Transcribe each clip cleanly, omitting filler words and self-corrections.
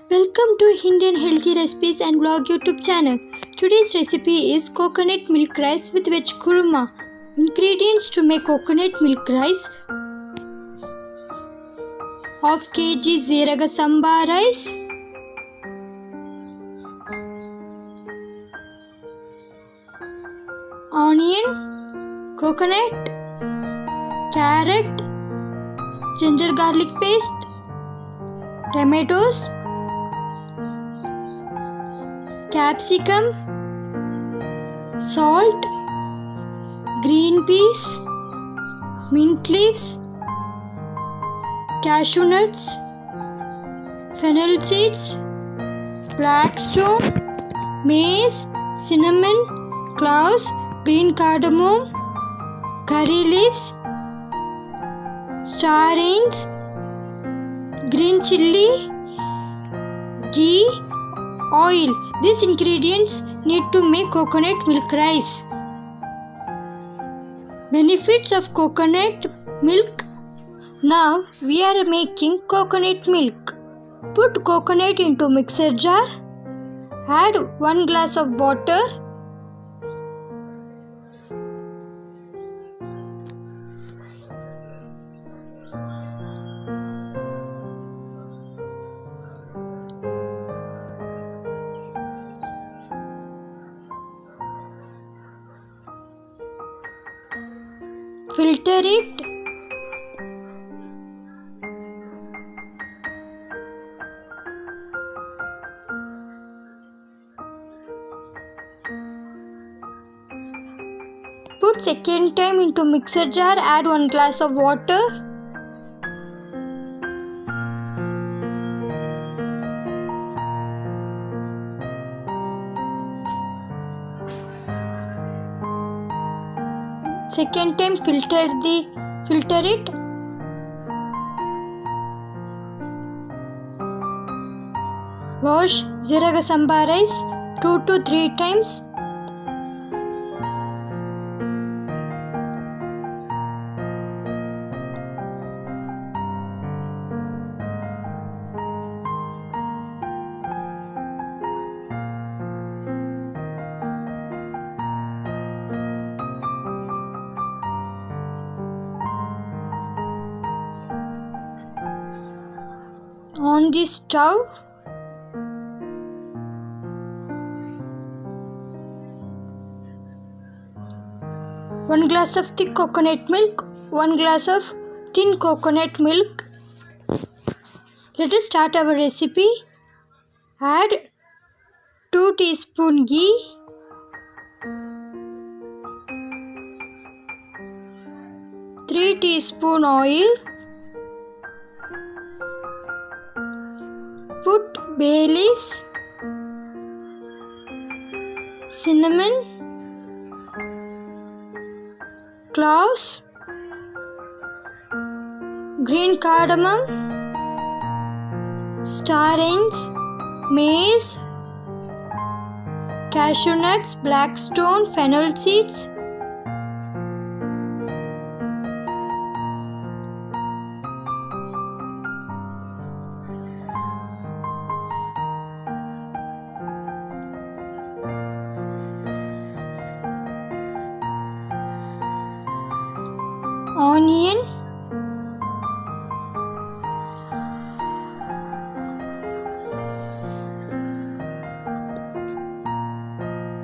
Welcome to Indian Healthy Recipes and Vlog YouTube channel. Today's recipe is coconut milk rice with veg kurma. Ingredients to make coconut milk rice: half kg Ziraga Samba rice, onion, coconut, carrot, ginger garlic paste, tomatoes, capsicum, salt, green peas, mint leaves, cashew nuts, fennel seeds, blackstone, mace, cinnamon, cloves, green cardamom, curry leaves, star anise, green chilli, ghee, oil. These ingredients need to make coconut milk rice. Benefits of coconut milk. Now we are making coconut milk. Put coconut into mixer jar. Add 1 glass of water. Filter it. Put second time into mixer jar. Add 1 glass of water. Second time filter it. Wash Ziraga Samba rice 2 to 3 times. On the stove, one glass of thick coconut milk, 1 glass of thin coconut milk. Let us start our recipe. Add 2 teaspoon ghee, 3 teaspoon oil. Put bay leaves, cinnamon, cloves, green cardamom, star anise, mace, cashew nuts, blackstone, fennel seeds. Onion,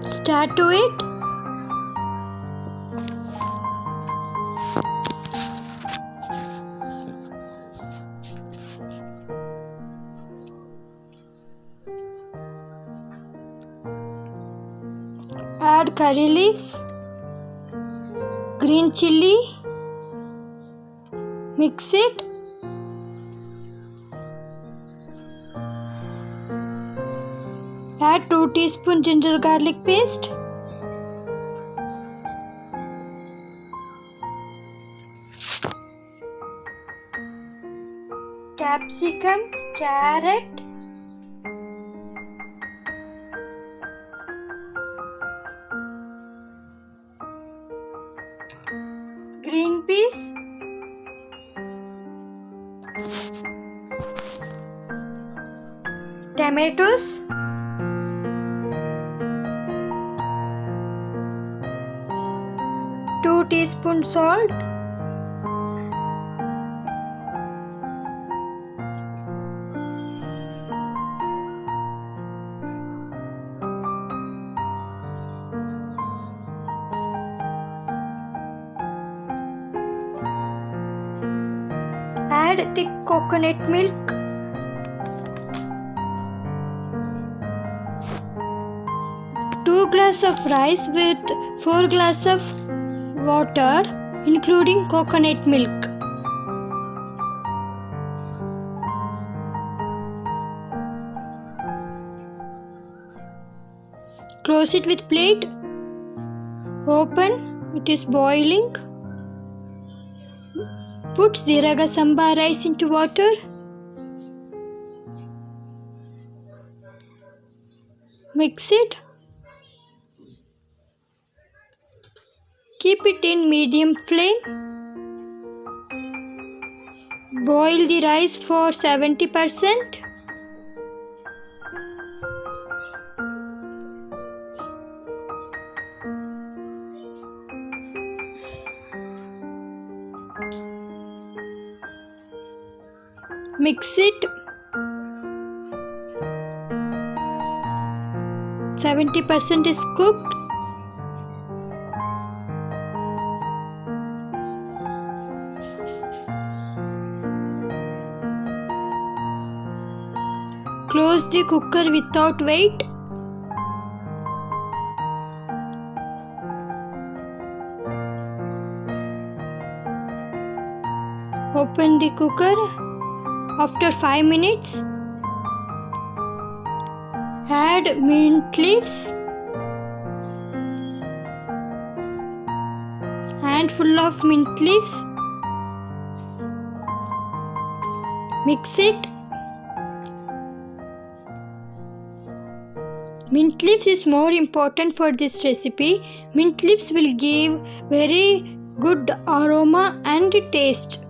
stir to it. Add curry leaves, green chilli. Mix it. Add 2 teaspoon ginger garlic paste. Capsicum, carrot, green peas, tomatoes, two teaspoons salt, add thick coconut milk, two glasses of rice with 4 glasses of water including coconut milk. Close it with plate. Open, it is boiling. Put Ziraga Samba rice into water. Mix it. Keep it in medium flame. Boil the rice for 70%. Mix it. 70% is cooked. Close the cooker without weight. Open the cooker. After 5 minutes, add mint leaves, handful of mint leaves. Mix it. Mint leaves is more important for this recipe. Mint leaves will give very good aroma and taste.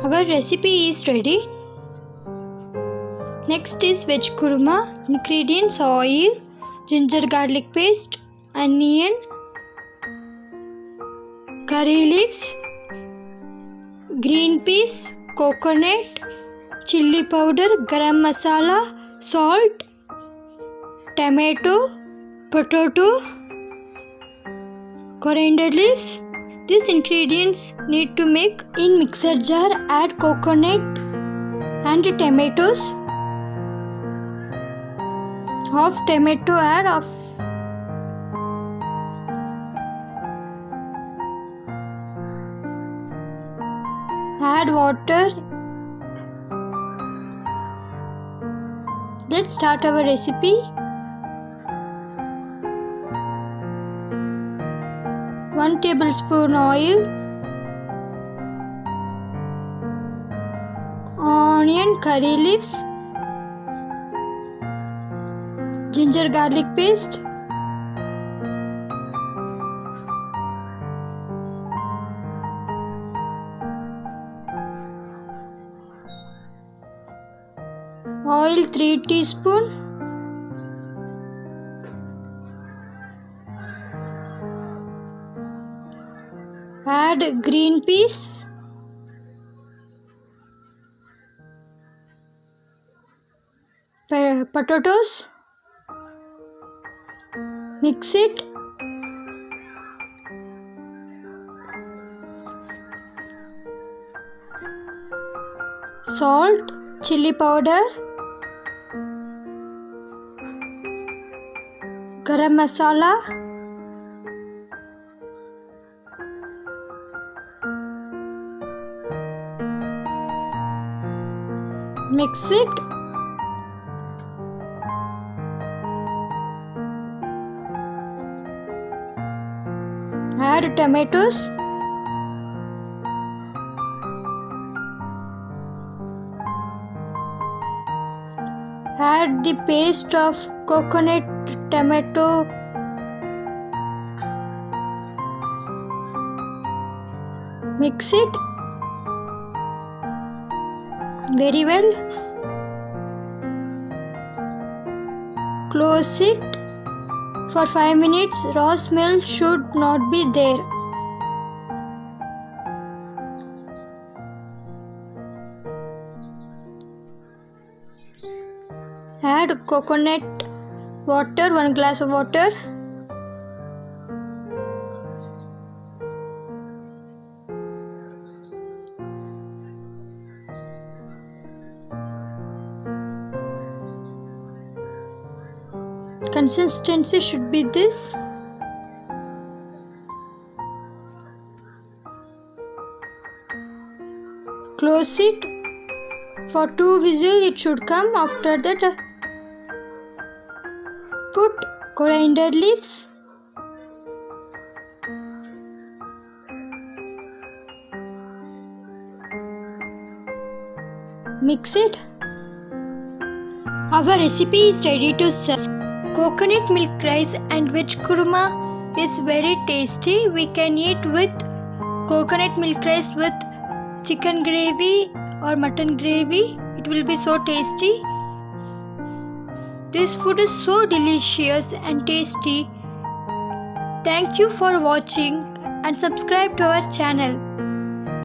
Our recipe is ready. Next is veg kurma. Ingredients: oil, ginger garlic paste, onion, curry leaves, green peas, coconut, chili powder, garam masala, salt, tomato, potato, coriander leaves. These ingredients need to make in mixer jar. Add coconut and tomatoes. Half tomato add of add water. Let's start our recipe. 1 tablespoon oil, onion, curry leaves, ginger garlic paste, oil 3 teaspoon, add green peas, potatoes, mix it. Salt, chili powder, garam masala, mix it. Add tomatoes, add the paste of coconut, tomato, Mix it very well. Close it for 5 minutes. Raw smell should not be there. Add coconut water, 1 glass of water. Consistency should be this. Close it for 2 whistles. It should come. After that, put coriander leaves. Mix it. Our recipe is ready to serve. Coconut milk rice and veg kurma is very tasty. We can eat with coconut milk rice with chicken gravy or mutton gravy. It will be so tasty. This food is so delicious and tasty. Thank you for watching and subscribe to our channel.